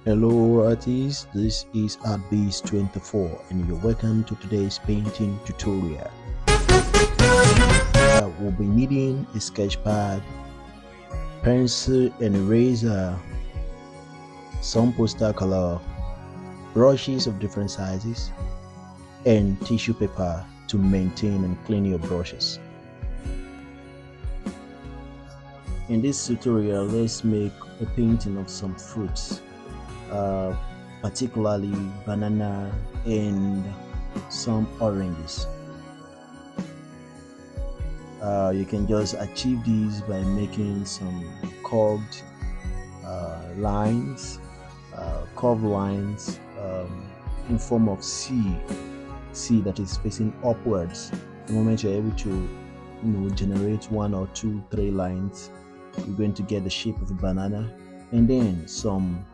Hello artists, this is Artbeast24 and you're welcome to today's painting tutorial. We'll be needing a sketch pad, pencil and eraser, some poster color, brushes of different sizes, and tissue paper to maintain and clean your brushes. In this tutorial, let's make a painting of some fruits, uh, particularly banana and some oranges. You can just achieve these by making some curved lines, curved lines in form of C that is facing upwards. The moment you're able to, generate one or two, three lines, you're going to get the shape of a banana, and then some,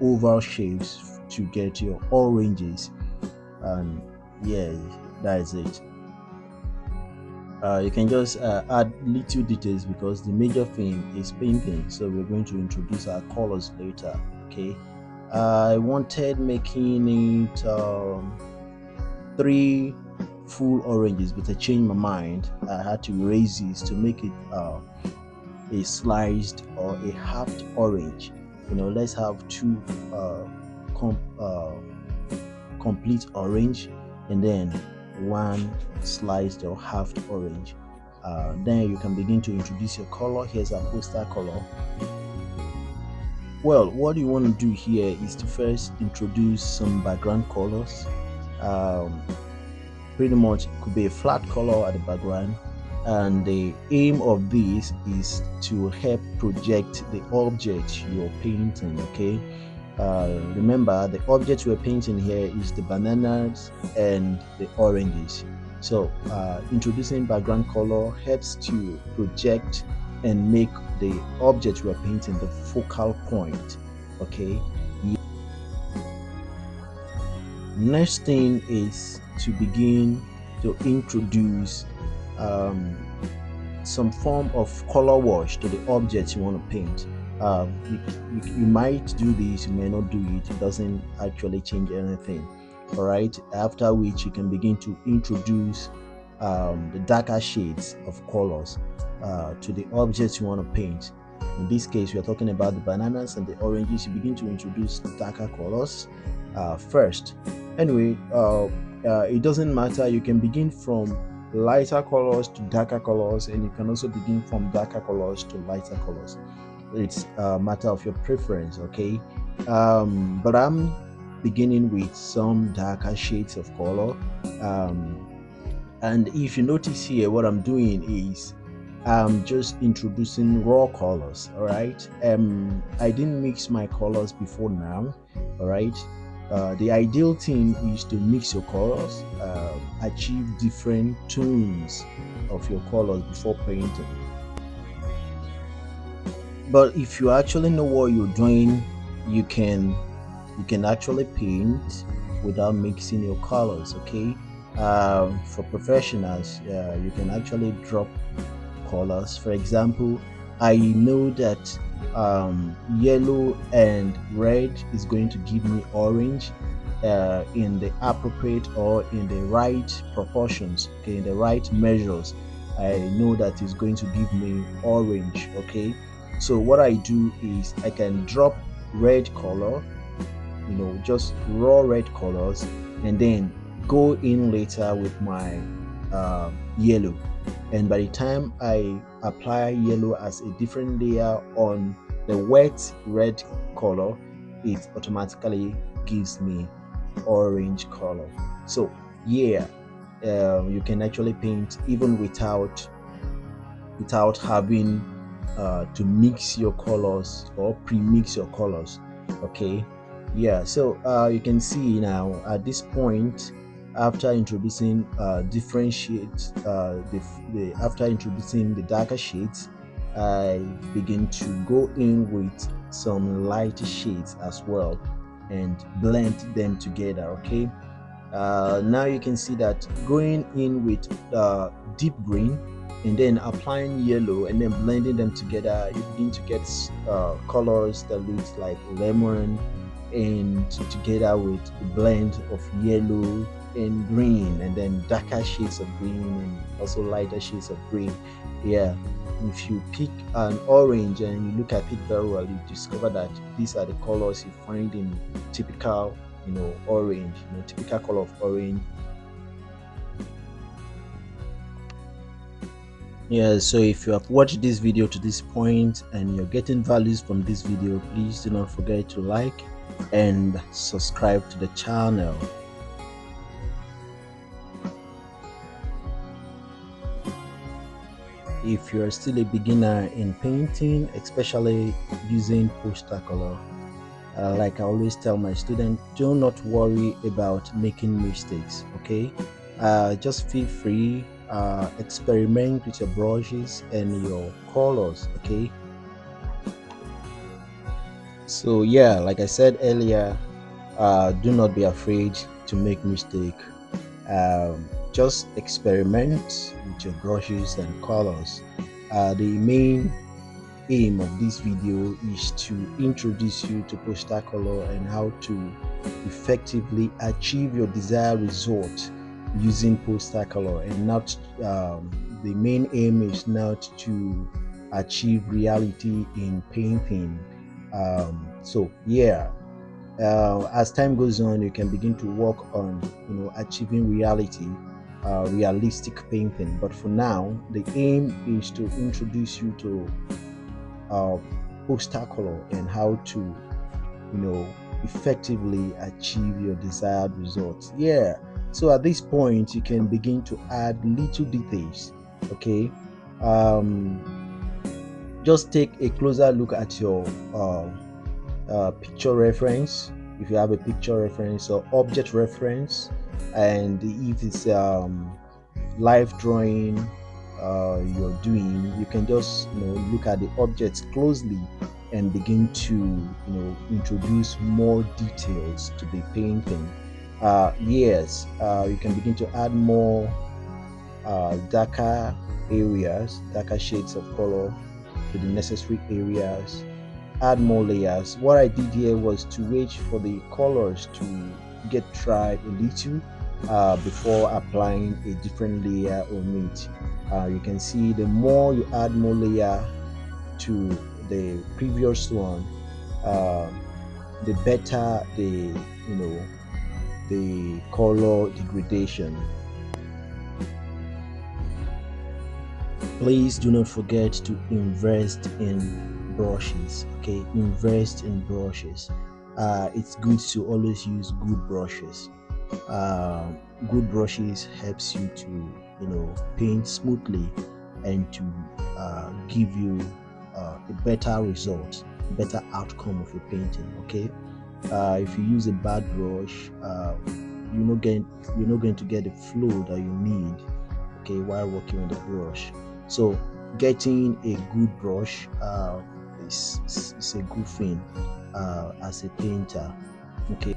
oval shapes to get your oranges, and yeah, that is it. You can just add little details because the major thing is painting, so we're going to introduce our colors later. Okay, I wanted making it three full oranges, but I changed my mind. I had to erase this to make it a sliced or a halved orange. Let's have two com complete orange and then one sliced or halved orange. Then you can begin to introduce your color. Here's a poster color. Well, what you want to do here is to first introduce some background colors. um, Pretty much it could be a flat color at the background, and the aim of this is to help project the object you're painting. Okay, remember the object we're painting here is the bananas and the oranges. So introducing background color helps to project and make the object we're painting the focal point. Okay, next thing is to begin to introduce um, some form of color wash to the object you want to paint. You might do this, you may not do it. It doesn't actually change anything. All right. After which you can begin to introduce the darker shades of colors to the objects you want to paint. In this case, we are talking about the bananas and the oranges. You begin to introduce darker colors first. Anyway, it doesn't matter. You can begin from lighter colors to darker colors, and you can also begin from darker colors to lighter colors. It's a matter of your preference. Okay, but I'm beginning with some darker shades of color. um, and if you notice here, what I'm doing is I'm just introducing raw colors. All right, I didn't mix my colors before now. All right, the ideal thing is to mix your colors, achieve different tones of your colors before painting. But if you actually know what you're doing, you can actually paint without mixing your colors. Okay, for professionals, you can actually drop colors. For example, I know that yellow and red is going to give me orange in the appropriate or in the right proportions. Okay, in the right measures, I know that is going to give me orange. Okay, so what I do is I can drop red color, just raw red colors, and then go in later with my yellow. And by the time I apply yellow as a different layer on the wet red color, it automatically gives me orange color. So yeah, you can actually paint even without having to mix your colors or pre-mix your colors. Okay, yeah, so you can see now at this point, after introducing different shades, after introducing the darker shades, I begin to go in with some light shades as well and blend them together. Okay, now you can see that going in with deep green and then applying yellow and then blending them together, you begin to get colors that looks like lemon, and together with a blend of yellow and green, and then darker shades of green and also lighter shades of green. Yeah, if you pick an orange and you look at it very well, you discover that these are the colors you find in typical, orange, typical color of orange. Yeah, so if you have watched this video to this point and you're getting values from this video, please do not forget to like and subscribe to the channel. If you're still a beginner in painting, especially using poster color, like I always tell my students, do not worry about making mistakes. Okay, just feel free, experiment with your brushes and your colors. Okay, so yeah, like I said earlier, do not be afraid to make mistake. Just experiment with your brushes and colors. The main aim of this video is to introduce you to poster color and how to effectively achieve your desired result using poster color, and not the main aim is not to achieve reality in painting. So yeah, as time goes on, you can begin to work on achieving reality, realistic painting. But for now, the aim is to introduce you to poster color and how to effectively achieve your desired results. Yeah, so at this point you can begin to add little details. Okay, um just take a closer look at your picture reference, if you have a picture reference or object reference, and if it's live drawing you're doing, you can just look at the objects closely and begin to introduce more details to the painting. Yes, you can begin to add more darker areas, darker shades of color to the necessary areas, add more layers. What I did here was to wait for the colors to get dry a little before applying a different layer on it. You can see the more you add more layer to the previous one, uh, the better the color degradation. Please do not forget to invest in brushes. Okay, invest in brushes. It's good to always use good brushes. uh, Good brushes helps you to paint smoothly and to give you a better result, better outcome of your painting. Okay, if you use a bad brush, you're not going to get the flow that you need, okay, while working on the brush. So getting a good brush is a good thing as a painter. Okay,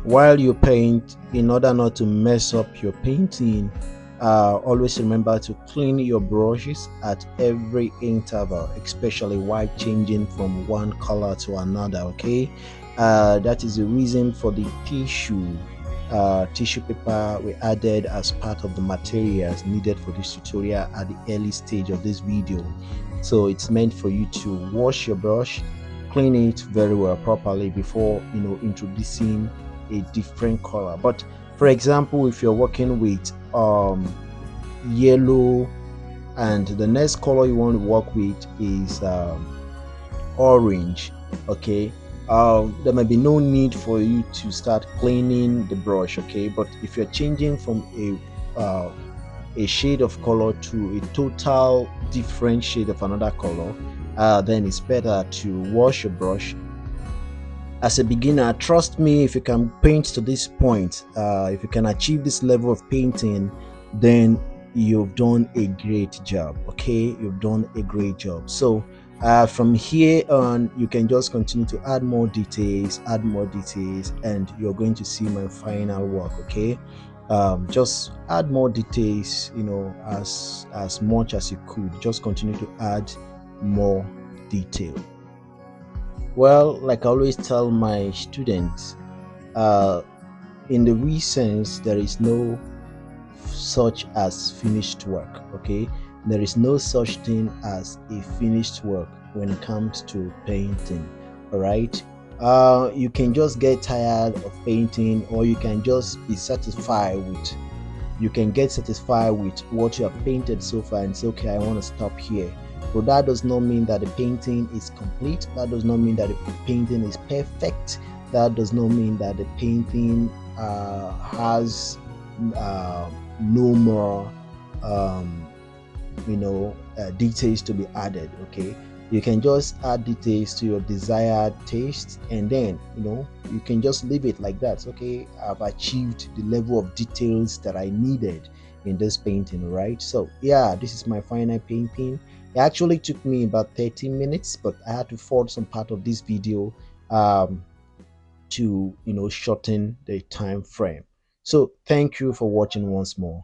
while you paint, in order not to mess up your painting, always remember to clean your brushes at every interval, especially while changing from one color to another. Okay, that is the reason for the tissue paper we added as part of the materials needed for this tutorial at the early stage of this video. So it's meant for you to wash your brush, clean it very well properly before introducing a different color. But for example, if you're working with yellow and the next color you want to work with is orange, okay, there might be no need for you to start cleaning the brush. Okay, but if you're changing from a shade of color to a total different shade of another color, then it's better to wash your brush. As a beginner, trust me, if you can paint to this point, if you can achieve this level of painting, then you've done a great job. Okay, you've done a great job. So from here on, you can just continue to add more details, and you're going to see my final work. Okay, just add more details, as much as you could. Just continue to add more detail. Well, like I always tell my students, uh, in the real sense, there is no such as finished work. Okay, there is no such thing as a finished work when it comes to painting. All right, you can just get tired of painting, or you can just be satisfied with, you can get satisfied with what you have painted so far and say, okay, I want to stop here. But that does not mean that the painting is complete. That does not mean that the painting is perfect. That does not mean that the painting has uh, no more um, details to be added. Okay, you can just add details to your desired taste, and then you can just leave it like that. Okay, I've achieved the level of details that I needed in this painting, right? So yeah, this is my final painting. It actually took me about 30 minutes, but I had to forward some part of this video um, to shorten the time frame. So thank you for watching once more.